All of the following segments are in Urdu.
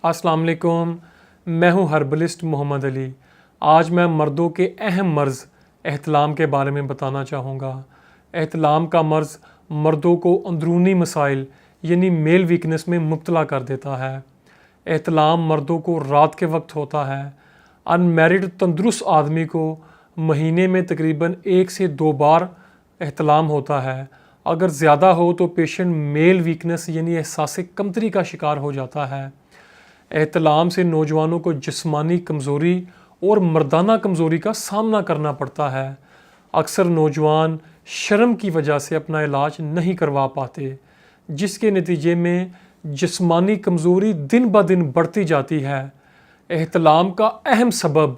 السلام علیکم، میں ہوں ہربلسٹ محمد علی۔ آج میں مردوں کے اہم مرض احتلام کے بارے میں بتانا چاہوں گا۔ احتلام کا مرض مردوں کو اندرونی مسائل یعنی میل ویکنس میں مبتلا کر دیتا ہے۔ احتلام مردوں کو رات کے وقت ہوتا ہے۔ ان میرڈ تندرست آدمی کو مہینے میں تقریباً 1 سے 2 بار احتلام ہوتا ہے۔ اگر زیادہ ہو تو پیشنٹ میل ویکنس یعنی احساس کمتری کا شکار ہو جاتا ہے۔ احتلام سے نوجوانوں کو جسمانی کمزوری اور مردانہ کمزوری کا سامنا کرنا پڑتا ہے۔ اکثر نوجوان شرم کی وجہ سے اپنا علاج نہیں کروا پاتے، جس کے نتیجے میں جسمانی کمزوری دن بدن بڑھتی جاتی ہے۔ احتلام کا اہم سبب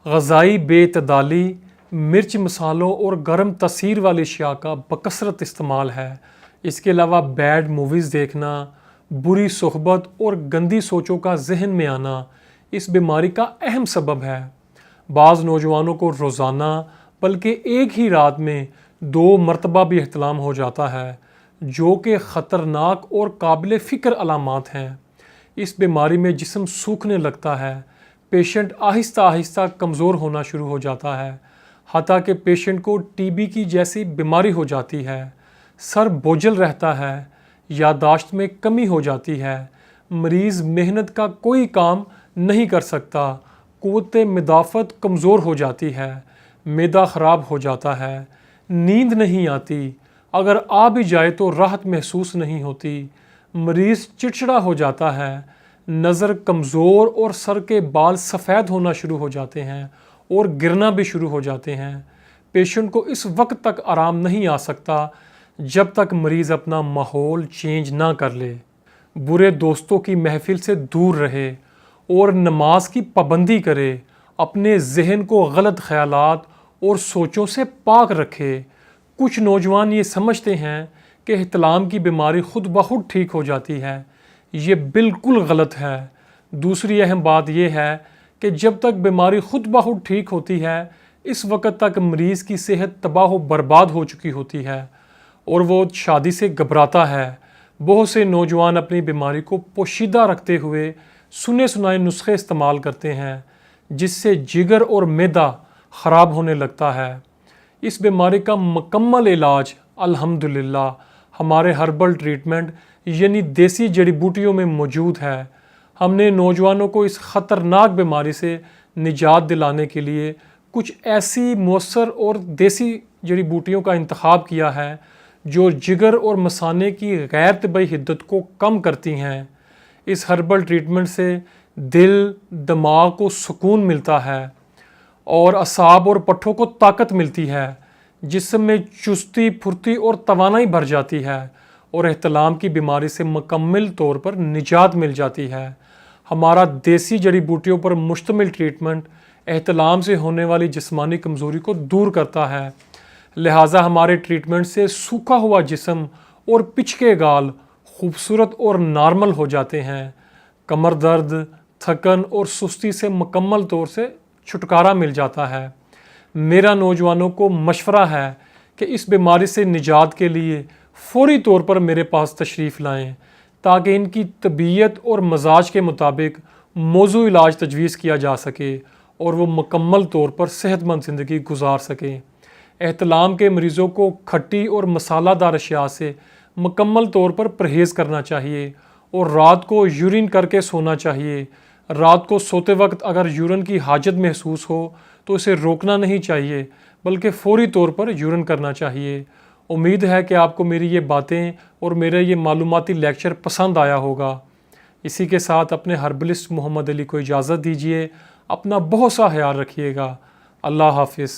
غذائی بے اعتدالی، مرچ مسالوں اور گرم تاثیر والی اشیاء کا بکثرت استعمال ہے۔ اس کے علاوہ بیڈ موویز دیکھنا، بری صحبت اور گندی سوچوں کا ذہن میں آنا اس بیماری کا اہم سبب ہے۔ بعض نوجوانوں کو روزانہ بلکہ ایک ہی رات میں 2 مرتبہ بھی احتلام ہو جاتا ہے، جو کہ خطرناک اور قابل فکر علامات ہیں۔ اس بیماری میں جسم سوکھنے لگتا ہے، پیشنٹ آہستہ آہستہ کمزور ہونا شروع ہو جاتا ہے، حتیٰ کہ پیشنٹ کو ٹی بی کی جیسی بیماری ہو جاتی ہے۔ سر بوجھل رہتا ہے، یادداشت میں کمی ہو جاتی ہے، مریض محنت کا کوئی کام نہیں کر سکتا، قوت مدافعت کمزور ہو جاتی ہے، معدہ خراب ہو جاتا ہے، نیند نہیں آتی، اگر آ بھی جائے تو راحت محسوس نہیں ہوتی، مریض چڑچڑا ہو جاتا ہے، نظر کمزور اور سر کے بال سفید ہونا شروع ہو جاتے ہیں اور گرنا بھی شروع ہو جاتے ہیں۔ پیشنٹ کو اس وقت تک آرام نہیں آ سکتا جب تک مریض اپنا ماحول چینج نہ کر لے، برے دوستوں کی محفل سے دور رہے اور نماز کی پابندی کرے، اپنے ذہن کو غلط خیالات اور سوچوں سے پاک رکھے۔ کچھ نوجوان یہ سمجھتے ہیں کہ احتلام کی بیماری خود بخود ٹھیک ہو جاتی ہے۔ یہ بالکل غلط ہے۔ دوسری اہم بات یہ ہے کہ جب تک بیماری خود بخود ٹھیک ہوتی ہے، اس وقت تک مریض کی صحت تباہ و برباد ہو چکی ہوتی ہے اور وہ شادی سے گھبراتا ہے۔ بہت سے نوجوان اپنی بیماری کو پوشیدہ رکھتے ہوئے سنے سنائے نسخے استعمال کرتے ہیں، جس سے جگر اور معدہ خراب ہونے لگتا ہے۔ اس بیماری کا مکمل علاج الحمدللہ ہمارے ہربل ٹریٹمنٹ یعنی دیسی جڑی بوٹیوں میں موجود ہے۔ ہم نے نوجوانوں کو اس خطرناک بیماری سے نجات دلانے کے لیے کچھ ایسی مؤثر اور دیسی جڑی بوٹیوں کا انتخاب کیا ہے جو جگر اور مثانے کی غیر طبعی حدت کو کم کرتی ہیں۔ اس ہربل ٹریٹمنٹ سے دل، دماغ کو سکون ملتا ہے اور اعصاب اور پٹھوں کو طاقت ملتی ہے، جسم میں چستی، پھرتی اور توانائی بھر جاتی ہے اور احتلام کی بیماری سے مکمل طور پر نجات مل جاتی ہے۔ ہمارا دیسی جڑی بوٹیوں پر مشتمل ٹریٹمنٹ احتلام سے ہونے والی جسمانی کمزوری کو دور کرتا ہے، لہٰذا ہمارے ٹریٹمنٹ سے سوکھا ہوا جسم اور پچکے گال خوبصورت اور نارمل ہو جاتے ہیں۔ کمر درد، تھکن اور سستی سے مکمل طور سے چھٹکارا مل جاتا ہے۔ میرا نوجوانوں کو مشورہ ہے کہ اس بیماری سے نجات کے لیے فوری طور پر میرے پاس تشریف لائیں تاکہ ان کی طبیعت اور مزاج کے مطابق موزوں علاج تجویز کیا جا سکے اور وہ مکمل طور پر صحت مند زندگی گزار سکیں۔ احتلام کے مریضوں کو کھٹی اور مسالہ دار اشیاء سے مکمل طور پر پرہیز کرنا چاہیے اور رات کو یورین کر کے سونا چاہیے۔ رات کو سوتے وقت اگر یورین کی حاجت محسوس ہو تو اسے روکنا نہیں چاہیے بلکہ فوری طور پر یورین کرنا چاہیے۔ امید ہے کہ آپ کو میری یہ باتیں اور میرا یہ معلوماتی لیکچر پسند آیا ہوگا۔ اسی کے ساتھ اپنے ہربلسٹ محمد علی کو اجازت دیجیے۔ اپنا بہت سا خیال رکھیے گا۔ اللہ حافظ۔